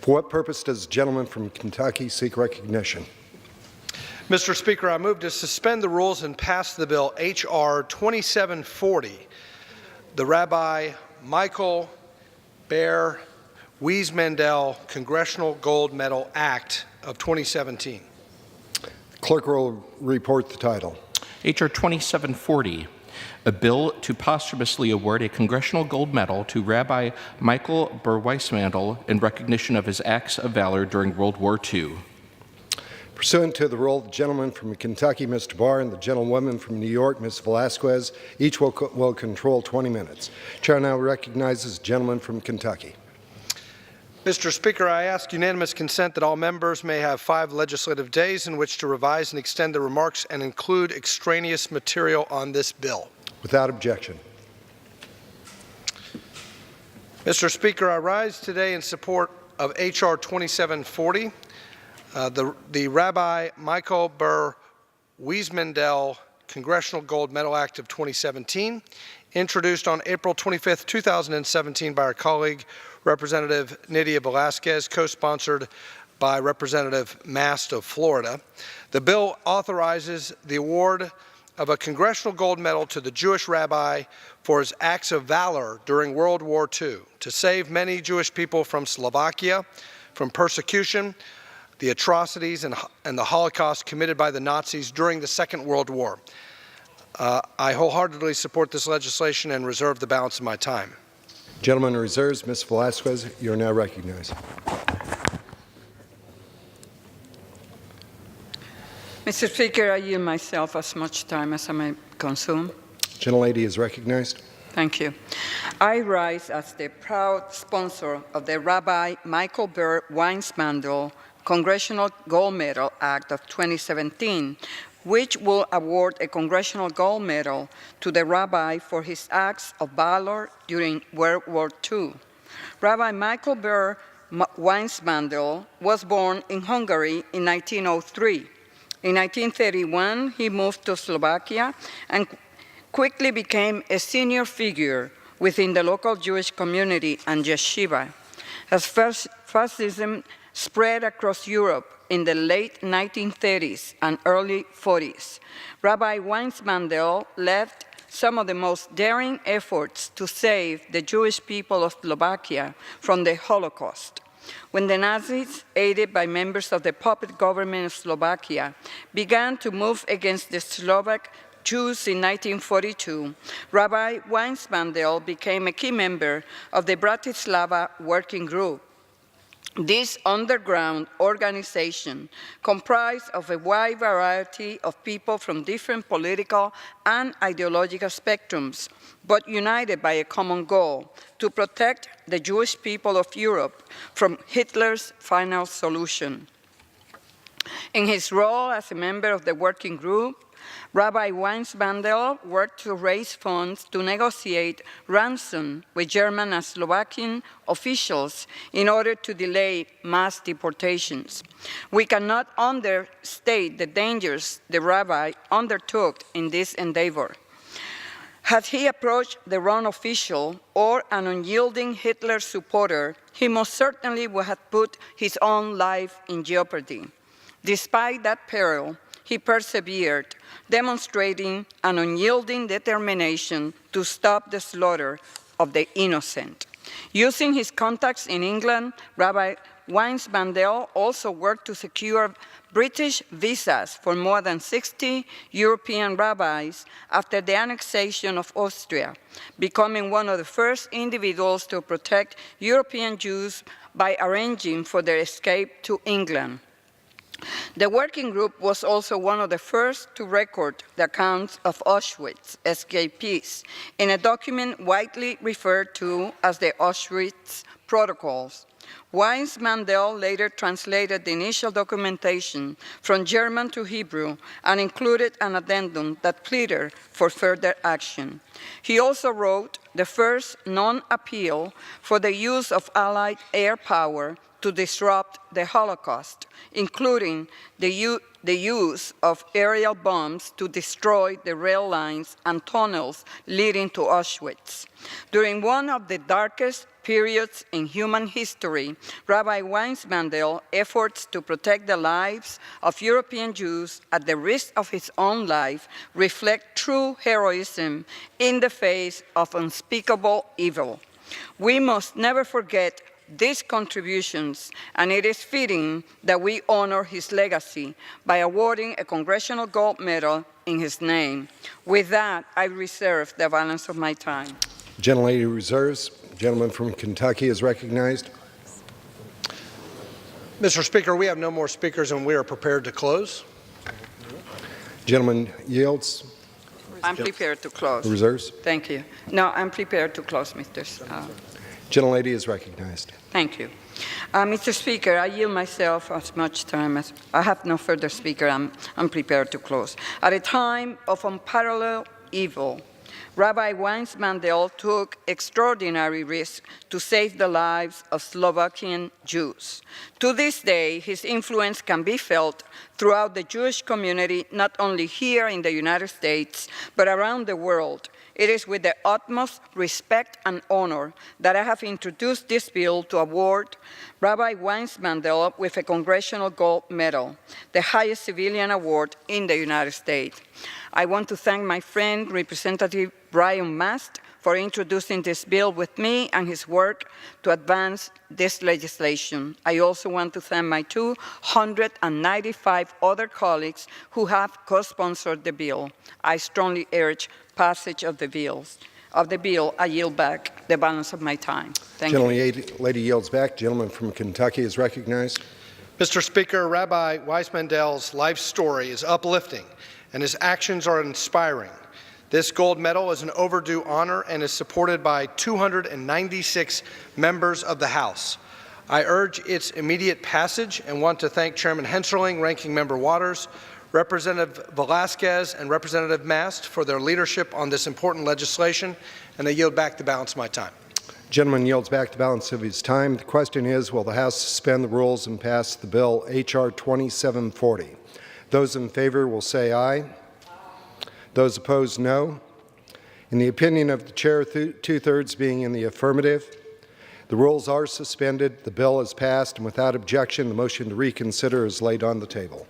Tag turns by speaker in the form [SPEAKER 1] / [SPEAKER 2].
[SPEAKER 1] For what purpose does the gentleman from Kentucky seek recognition?
[SPEAKER 2] Mr. Speaker, I move to suspend the rules and pass the bill H.R. 2740, the Rabbi Michael Ber Wiesmandel Congressional Gold Medal Act of 2017.
[SPEAKER 1] Clerk will report the title.
[SPEAKER 3] H.R. 2740, a bill to posthumously award a Congressional Gold Medal to Rabbi Michael Ber Wiesmandel in recognition of his acts of valor during World War II.
[SPEAKER 1] Pursuant to the rule, the gentleman from Kentucky, Mr. Barr, and the gentlewoman from New York, Ms. Velasquez, each will control 20 minutes. Chair now recognizes the gentleman from Kentucky.
[SPEAKER 2] Mr. Speaker, I ask unanimous consent that all members may have 5 legislative days in which to revise and extend their remarks and include extraneous material on this bill.
[SPEAKER 1] Without objection.
[SPEAKER 2] Mr. Speaker, I rise today in support of H.R. 2740, the Rabbi Michael Ber Wiesmandel Congressional Gold Medal Act of 2017, introduced on April 25, 2017 by our colleague, Representative Nydia Velasquez, co-sponsored by Representative Mast of Florida. The bill authorizes the award of a Congressional Gold Medal to the Jewish rabbi for his acts of valor during World War II to save many Jewish people from Slovakia, from persecution, the atrocities and the Holocaust committed by the Nazis during the Second World War. I wholeheartedly support this legislation and reserve the balance of my time.
[SPEAKER 1] Gentleman reserves. Ms. Velasquez, you are now recognized.
[SPEAKER 4] Mr. Speaker, I yield myself as much time as I may consume.
[SPEAKER 1] Gentlelady is recognized.
[SPEAKER 4] Thank you. I rise as the proud sponsor of the Rabbi Michael Ber Wiesmandel Congressional Gold Medal Act of 2017, which will award a Congressional Gold Medal to the rabbi for his acts of valor during World War II. Rabbi Michael Ber Wiesmandel was born in Hungary in 1903. In 1931, he moved to Slovakia and quickly became a senior figure within the local Jewish community and yeshiva. As fascism spread across Europe in the late 1930s and early 40s, Rabbi Wiesmandel led some of the most daring efforts to save the Jewish people of Slovakia from the Holocaust. When the Nazis, aided by members of the puppet government of Slovakia, began to move against the Slovak Jews in 1942, Rabbi Wiesmandel became a key member of the Bratislava Working Group. This underground organization, comprised of a wide variety of people from different political and ideological spectrums, but united by a common goal, to protect the Jewish people of Europe from Hitler's final solution. In his role as a member of the working group, Rabbi Wiesmandel worked to raise funds to negotiate ransom with German and Slovakian officials in order to delay mass deportations. We cannot understate the dangers the rabbi undertook in this endeavor. Had he approached the wrong official or an unyielding Hitler supporter, he most certainly would have put his own life in jeopardy. Despite that peril, he persevered, demonstrating an unyielding determination to stop the slaughter of the innocent. Using his contacts in England, Rabbi Wiesmandel also worked to secure British visas for more than 60 European rabbis after the annexation of Austria, becoming one of the first individuals to protect European Jews by arranging for their escape to England. The working group was also one of the first to record the accounts of Auschwitz escapees in a document widely referred to as the Auschwitz Protocols. Wiesmandel later translated the initial documentation from German to Hebrew and included an addendum that pleaded for further action. He also wrote the first non-appeal for the use of Allied air power to disrupt the Holocaust, including the use of aerial bombs to destroy the rail lines and tunnels leading to Auschwitz. During one of the darkest periods in human history, Rabbi Weissmandel's efforts to protect the lives of European Jews at the risk of his own life reflect true heroism in the face of unspeakable evil. We must never forget these contributions, and it is fitting that we honor his legacy by awarding a Congressional Gold Medal in his name. With that, I reserve the balance of my time.
[SPEAKER 1] Gentlelady reserves. Gentleman from Kentucky is recognized.
[SPEAKER 2] Mr. Speaker, we have no more speakers and we are prepared to close.
[SPEAKER 1] Gentleman yields.
[SPEAKER 4] I'm prepared to close.
[SPEAKER 1] Reserves.
[SPEAKER 4] Thank you. No, I'm prepared to close, Mr.
[SPEAKER 1] Gentlelady is recognized.
[SPEAKER 4] Thank you. Mr. Speaker, I yield myself as much time as I have no further speaker. I'm prepared to close. At a time of unparalleled evil, Rabbi Weissmandel took extraordinary risks to save the lives of Slovakian Jews. To this day, his influence can be felt throughout the Jewish community, not only here in the United States, but around the world. It is with the utmost respect and honor that I have introduced this bill to award Rabbi Weissmandel with a Congressional Gold Medal, the highest civilian award in the United States. I want to thank my friend, Representative Brian Mast, for introducing this bill with me and his work to advance this legislation. I also want to thank my 295 other colleagues who have co-sponsored the bill. I strongly urge passage of the bill. I yield back the balance of my time. Thank you.
[SPEAKER 1] Gentlelady yields back. Gentleman from Kentucky is recognized.
[SPEAKER 2] Mr. Speaker, Rabbi Weissmandel's life story is uplifting and his actions are inspiring. This gold medal is an overdue honor and is supported by 296 members of the House. I urge its immediate passage and want to thank Chairman Hensarling, Ranking Member Waters, Representative Velasquez, and Representative Mast for their leadership on this important legislation, and I yield back the balance of my time.
[SPEAKER 1] Gentleman yields back the balance of his time. The question is, will the House suspend the rules and pass the bill H.R. 2740? Those in favor will say aye. Those opposed, no. In the opinion of the chair, two-thirds being in the affirmative, the rules are suspended, the bill is passed, and without objection, the motion to reconsider is laid on the table.